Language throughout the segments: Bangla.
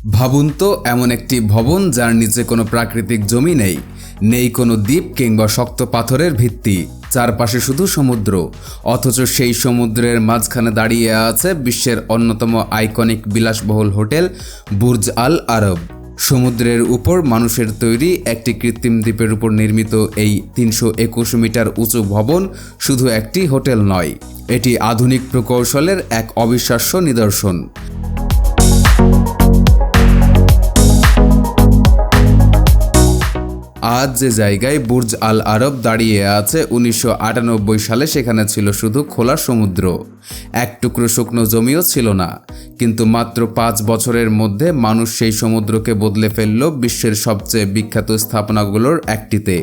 ভাবুন তো, এমন একটি ভবন যার নিচে কোনো প্রাকৃতিক জমি নেই, নেই কোনো দ্বীপ কিংবা শক্ত পাথরের ভিত্তি, চারপাশে শুধু সমুদ্র। অথচ সেই সমুদ্রের মাঝখানে দাঁড়িয়ে আছে বিশ্বের অন্যতম আইকনিক বিলাসবহুল হোটেল বুর্জ আল আরব। সমুদ্রের উপর মানুষের তৈরি একটি কৃত্রিম দ্বীপের উপর নির্মিত এই 321 মিটার উঁচু ভবন শুধু একটি হোটেল নয়, এটি আধুনিক প্রকৌশলের এক অবিশ্বাস্য নিদর্শন। আজ যে জায়গায় বুর্জ আল আরব দাঁড়িয়ে আছে, 1998 সালে সেখানে ছিল শুধু খোলা সমুদ্র, এক টুকরো শুকনো জমিও ছিল না। কিন্তু মাত্র 5 বছরের মধ্যে মানুষ সেই সমুদ্রকে বদলে ফেলল বিশ্বের সবচেয়ে বিখ্যাত স্থাপনাগুলোর একটিতে।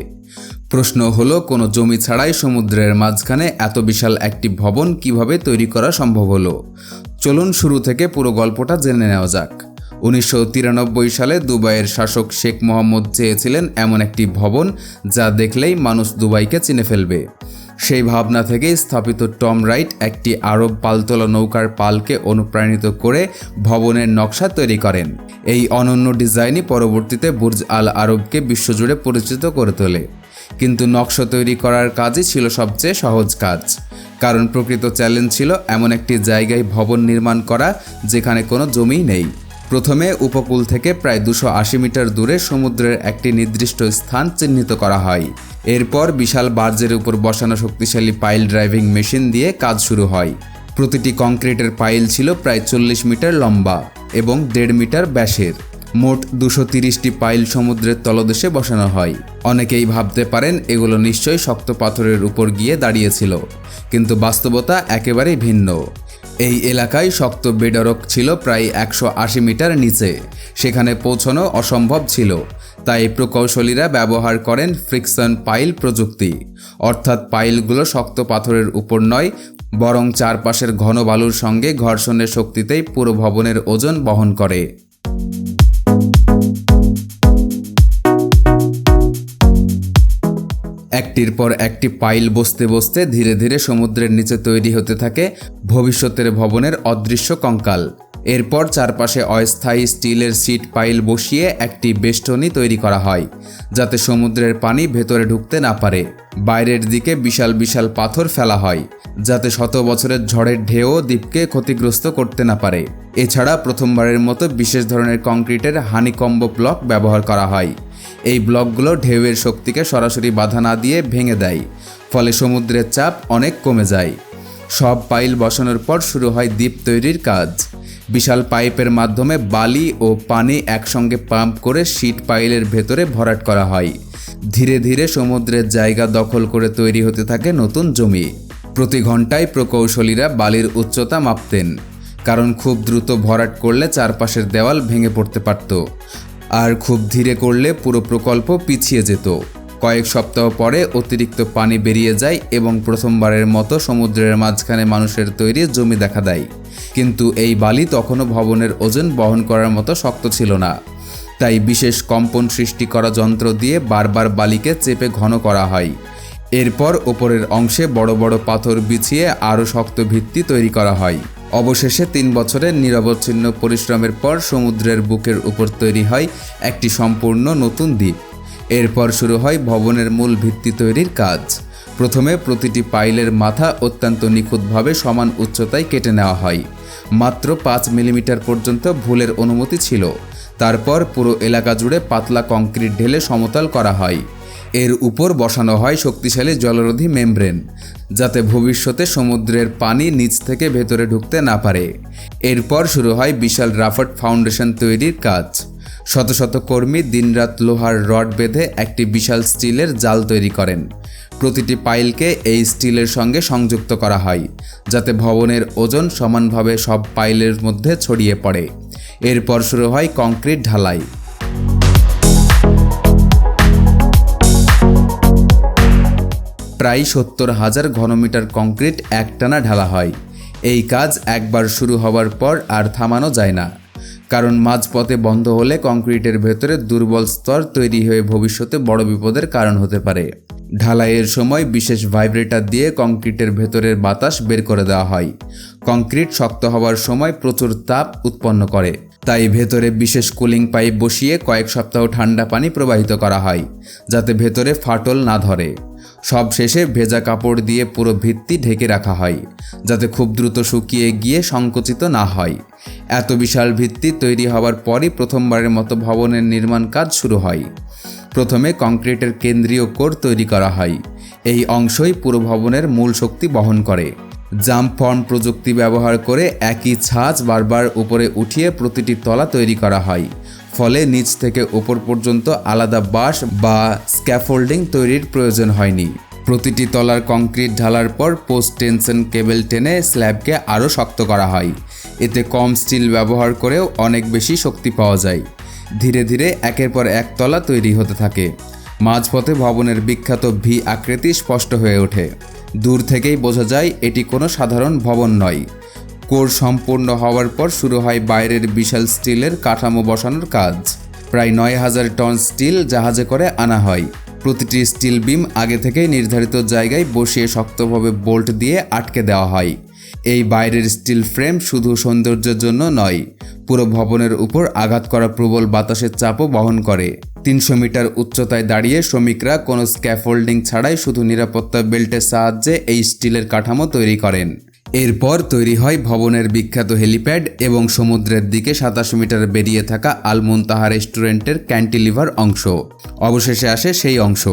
প্রশ্ন হলো, কোনো জমি ছাড়াই সমুদ্রের মাঝখানে এত বিশাল একটি ভবন কিভাবে তৈরি করা সম্ভব হলো? চলুন শুরু থেকে পুরো গল্পটা জেনে নেওয়া যাক। 1993 সালে দুবাইয়ের শাসক শেখ মোহাম্মদ চেয়েছিলেন এমন একটি ভবন যা দেখলেই মানুষ দুবাইকে চিনে ফেলবে। সেই ভাবনা থেকেই স্থাপিত টম রাইট একটি আরব পালতোলা নৌকার পালকে অনুপ্রাণিত করে ভবনের নকশা তৈরি করেন। এই অনন্য ডিজাইনই পরবর্তীতে বুর্জ আল আরবকে বিশ্বজুড়ে পরিচিত করে তোলে। কিন্তু নকশা তৈরি করার কাজই ছিল সবচেয়ে সহজ কাজ, কারণ প্রকৃত চ্যালেঞ্জ ছিল এমন একটি জায়গায় ভবন নির্মাণ করা যেখানে কোনো জমি নেই। প্রথমে উপকূল থেকে প্রায় 280 মিটার দূরে সমুদ্রের একটি নির্দিষ্ট স্থান চিহ্নিত করা হয়। এরপর বিশাল বার্জের উপর বসানো শক্তিশালী পাইল ড্রাইভিং মেশিন দিয়ে কাজ শুরু হয়। প্রতিটি কংক্রিটের পাইল ছিল প্রায় 40 মিটার লম্বা এবং 1.5 মিটার ব্যাসের। মোট 230টি পাইল সমুদ্রের তলদেশে বসানো হয়। অনেকেই ভাবতে পারেন এগুলো নিশ্চয়ই শক্ত পাথরের উপর গিয়ে দাঁড়িয়েছিল, কিন্তু বাস্তবতা একেবারেই ভিন্ন। এই এলাকায় শক্ত বেডরক ছিল প্রায় 180 মিটার নিচে, সেখানে পৌঁছানো অসম্ভব ছিল। তাই প্রকৌশলীরা ব্যবহার করেন ফ্রিকশন পাইল প্রযুক্তি, অর্থাৎ পাইলগুলো শক্ত পাথরের উপর নয়, বরং চারপাশের ঘন বালুর সঙ্গে ঘর্ষণের শক্তিতেই পুরো ভবনের ওজন বহন করে। একটির পর একটি পাইল বসতে বসতে ধীরে ধীরে সমুদ্রের নিচে তৈরি হতে থাকে ভবিষ্যতের ভবনের অদৃশ্য কঙ্কাল। এরপর চারপাশে অস্থায়ী স্টিলের সিট পাইল বসিয়ে একটি বেষ্টনী তৈরি করা হয়, যাতে সমুদ্রের পানি ভেতরে ঢুকতে না পারে। বাইরের দিকে বিশাল বিশাল পাথর ফেলা হয়, যাতে শত বছরের ঝড়ের ঢেউ দ্বীপকে ক্ষতিগ্রস্ত করতে না পারে। এছাড়া প্রথমবারের মতো বিশেষ ধরনের কংক্রিটের হানিকম্ব ব্লক ব্যবহার করা হয়। এই ব্লকগুলো ঢেউয়ের শক্তিকে সরাসরি বাধা না দিয়ে ভেঙে দেয়, ফলে সমুদ্রের চাপ অনেক কমে যায়। সব পাইল বসানোর পর শুরু হয় দ্বীপ তৈরির কাজ। বিশাল পাইপের মাধ্যমে বালি ও পানি একসঙ্গে পাম্প করে শিট পাইলের ভেতরে ভরাট করা হয়। ধীরে ধীরে সমুদ্রের জায়গা দখল করে তৈরি হতে থাকে নতুন জমি। প্রতি ঘন্টায় প্রকৌশলীরা বালির উচ্চতা মাপতেন, কারণ খুব দ্রুত ভরাট করলে চারপাশের দেওয়াল ভেঙে পড়তে পারত, আর খুব ধীরে করলে পুরো প্রকল্প পিছিয়ে যেত। কয়েক সপ্তাহ পরে অতিরিক্ত পানি বেরিয়ে যায় এবং প্রথমবারের মতো সমুদ্রের মাঝখানে মানুষের তৈরি জমি দেখা দেয়। কিন্তু এই বালি তখনও ভবনের ওজন বহন করার মতো শক্ত ছিল না। তাই বিশেষ কম্পন সৃষ্টি করা যন্ত্র দিয়ে বারবার বালিকে চেপে ঘন করা হয়। এরপর ওপরের অংশে বড় বড় পাথর বিছিয়ে আরও শক্ত ভিত্তি তৈরি করা হয়। অবশেষে 3 বছরের নিরবচ্ছিন্ন পরিশ্রমের পর সমুদ্রের বুকের উপর তৈরি হয় একটি সম্পূর্ণ নতুন দ্বীপ। এরপর শুরু হয় ভবনের মূল ভিত্তি তৈরির কাজ। প্রথমে প্রতিটি পাইলের মাথা অত্যন্ত নিখুঁতভাবে সমান উচ্চতায় কেটে নেওয়া হয়। মাত্র 5 মিলিমিটার পর্যন্ত ভুলের অনুমতি ছিল। তারপর পুরো এলাকা জুড়ে পাতলা কংক্রিট ঢেলে সমতল করা হয়। এর উপর বসানো হয় শক্তিশালী জলরোধী মেমব্রেন, যাতে ভবিষ্যতে সমুদ্রের পানি নিচ থেকে ভেতরে ঢুকতে না পারে। এরপর শুরু হয় বিশাল রাফট ফাউন্ডেশন তৈরির কাজ। শত শত কর্মী দিনরাত লোহার রড বেঁধে একটি বিশাল স্টিলের জাল তৈরি করেন। প্রতিটি পাইলকে এই স্টিলের সঙ্গে সংযুক্ত করা হয়, যাতে ভবনের ওজন সমানভাবে সব পাইলের মধ্যে ছড়িয়ে পড়ে। এরপর শুরু হয় কংক্রিট ঢালাই। প্রায় 70,000 ঘনমিটার কংক্রিট একটানা ঢালা হয়। এই কাজ একবার শুরু হওয়ার পর আর থামানো যায় না, কারণ মাঝপথে বন্ধ হলে কংক্রিটের ভেতরে দুর্বল স্তর তৈরি হয়ে ভবিষ্যতে বড় বিপদের কারণ হতে পারে। ঢালাইয়ের সময় বিশেষ ভাইব্রেটর দিয়ে কংক্রিটের ভেতরের বাতাস বের করে দেওয়া হয়। কংক্রিট শক্ত হওয়ার সময় প্রচুর তাপ উৎপন্ন করে, তাই ভেতরে বিশেষ কুলিং পাইপ বসিয়ে কয়েক সপ্তাহ ঠান্ডা পানি প্রবাহিত করা হয়, যাতে ভেতরে ফাটল না ধরে। সব শেষে ভেজা কাপড় দিয়ে পুরো ভিত্তি ঢেকে রাখা হয়, যাতে খুব দ্রুত শুকিয়ে গিয়ে সংকুচিত না হয়। এত বিশাল ভিত্তি তৈরি হওয়ার পরই প্রথমবারের মতো ভবনের নির্মাণ কাজ শুরু হয়। প্রথমে কংক্রিটের কেন্দ্রীয় কোর তৈরি করা হয়। এই অংশই পুরো ভবনের মূল শক্তি বহন করে। জাম্প ফর্ম প্রযুক্তি ব্যবহার করে একই ছাঁচ বারবার উপরে উঠিয়ে প্রতিটি তলা তৈরি করা হয়, ফলে নিচ থেকে উপর পর্যন্ত আলাদা বাঁশ বা স্ক্যাফোল্ডিং তৈরির প্রয়োজন হয়নি। প্রতিটি তলার কংক্রিট ঢালার পর পোস্ট টেনশন কেবল টেনে স্ল্যাবকে আরও শক্ত করা হয়। এতে কম স্টিল ব্যবহার করেও অনেক বেশি শক্তি পাওয়া যায়। ধীরে ধীরে একের পর এক তলা তৈরি হতে থাকে। মাঝপথে ভবনের বিখ্যাত ভি আকৃতি স্পষ্ট হয়ে ওঠে। দূর থেকেই বোঝা যায় এটি কোনো সাধারণ ভবন নয়। কোর সম্পূর্ণ হওয়ার পর শুরু হয় বাইরের বিশাল স্টিলের কাঠামো বসানোর কাজ। প্রায় ৯,০০০ টন স্টিল জাহাজে করে আনা হয়। প্রতিটি স্টিল বিম আগে থেকেই নির্ধারিত জায়গায় বসিয়ে শক্তভাবে বোল্ট দিয়ে আটকে দেওয়া হয়। এই বাইরের স্টিল ফ্রেম শুধু সৌন্দর্যের জন্য নয়, পুরো ভবনের উপর আঘাত করা প্রবল বাতাসের চাপও বহন করে। ৩০০ মিটার উচ্চতায় দাঁড়িয়ে শ্রমিকরা কোনো স্ক্যাফোল্ডিং ছাড়াই শুধু নিরাপত্তা বেল্টের সাহায্যে এই স্টিলের কাঠামো তৈরি করেন। এরপর তৈরি হয় ভবনের বিখ্যাত হেলিপ্যাড এবং সমুদ্রের দিকে ২৭ মিটার বেরিয়ে থাকা আল মুনতাহা রেস্টুরেন্টের ক্যান্টিলিভার অংশ। অবশেষে আসে সেই অংশ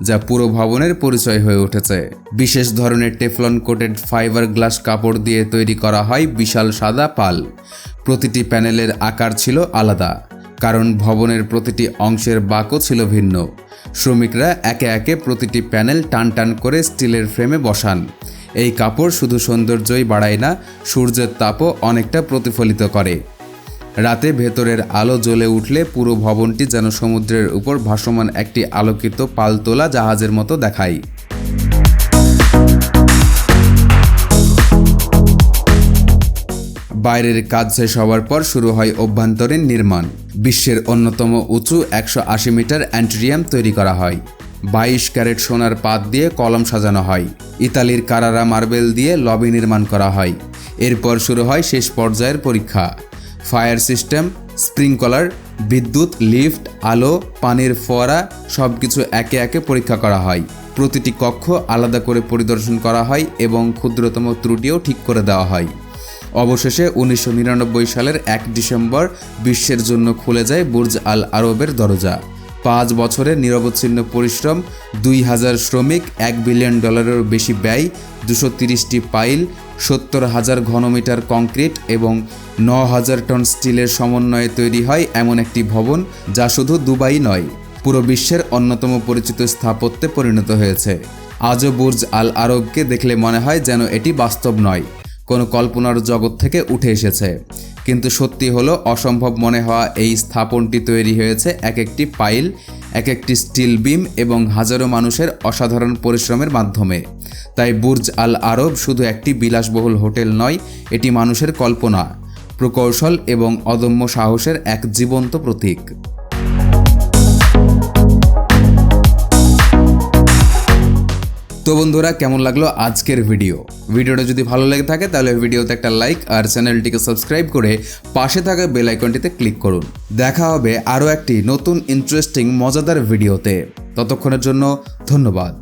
যা পুরো ভবনের পরিচয় হয়ে উঠেছে। বিশেষ ধরনের টেফলন কোটেড ফাইবার গ্লাস কাপড় দিয়ে তৈরি করা হয় বিশাল সাদা পাল। প্রতিটি প্যানেলের আকার ছিল আলাদা, কারণ ভবনের প্রতিটি অংশের বাঁকও ছিল ভিন্ন। শ্রমিকরা একে একে প্রতিটি প্যানেল টান টান করে স্টিলের ফ্রেমে বসান। এই কাপড় শুধু সৌন্দর্যই বাড়ায় না, সূর্যের তাপও অনেকটা প্রতিফলিত করে। রাতে ভেতরের আলো জ্বলে উঠলে পুরো ভবনটি যেন সমুদ্রের উপর ভাসমান একটি আলোকিত পালতোলা জাহাজের মতো দেখায়। বাইরের কাজ শেষ হওয়ার পর শুরু হয় অভ্যন্তরীণ নির্মাণ। বিশ্বের অন্যতম উঁচু ১৮০ মিটার অ্যান্ট্রিয়াম তৈরি করা হয়। ২২ ক্যারেট সোনার পাত দিয়ে কলম সাজানো হয়। ইতালির কারারা মার্বেল দিয়ে লবি নির্মাণ করা হয়। এরপর শুরু হয় শেষ পর্যায়ের পরীক্ষা। ফায়ার সিস্টেম, স্প্রিংকলার, বিদ্যুৎ, লিফট, আলো, পানির ফোয়ারা সবকিছু একে একে পরীক্ষা করা হয়। প্রতিটি কক্ষ আলাদা করে পরিদর্শন করা হয় এবং ক্ষুদ্রতম ত্রুটিও ঠিক করে দেওয়া হয়। অবশেষে ১৯৯৯ সালের ১ ডিসেম্বর বিশ্বের জন্য খুলে যায় বুর্জ আল আরবের দরজা। ৫ বছরের নিরবচ্ছিন্ন পরিশ্রম, ২,০০০ শ্রমিক, $১ বিলিয়ন বেশি ব্যয়, ২৩০টি পাইল, ৭০,০০০ ঘনমিটার কংক্রিট এবং ৯,০০০ টন স্টিলের সমন্বয়ে তৈরি হয় এমন একটি ভবন যা শুধু দুবাই নয়, পুরো বিশ্বের অন্যতম পরিচিত স্থাপত্যে পরিণত হয়েছে। আজও বুর্জ আল আরবকে দেখলে মনে হয় যেন এটি বাস্তব নয়, কোনো কল্পনার জগৎ থেকে উঠে এসেছে। কিন্তু সত্যি হলো, অসম্ভব মনে হওয়া এই স্থাপনটি তৈরি হয়েছে এক একটি পাইল, এক একটি স্টিল বিম এবং হাজারো মানুষের অসাধারণ পরিশ্রমের মাধ্যমে। তাই বুর্জ আল আরব শুধু একটি বিলাসবহুল হোটেল নয়, এটি মানুষের কল্পনা, প্রকৌশল এবং অদম্য সাহসের এক জীবন্ত প্রতীক। তো বন্ধুরা, কেমন লাগলো আজকের ভিডিওটা যদি ভালো লেগে থাকে তাহলে ভিডিওতে একটা লাইক আর চ্যানেলটিকে সাবস্ক্রাইব করে পাশে থাকা বেল আইকনটিতে ক্লিক করুন। দেখা হবে আরও একটি নতুন ইন্টারেস্টিং মজাদার ভিডিওতে। ততক্ষণের জন্য ধন্যবাদ।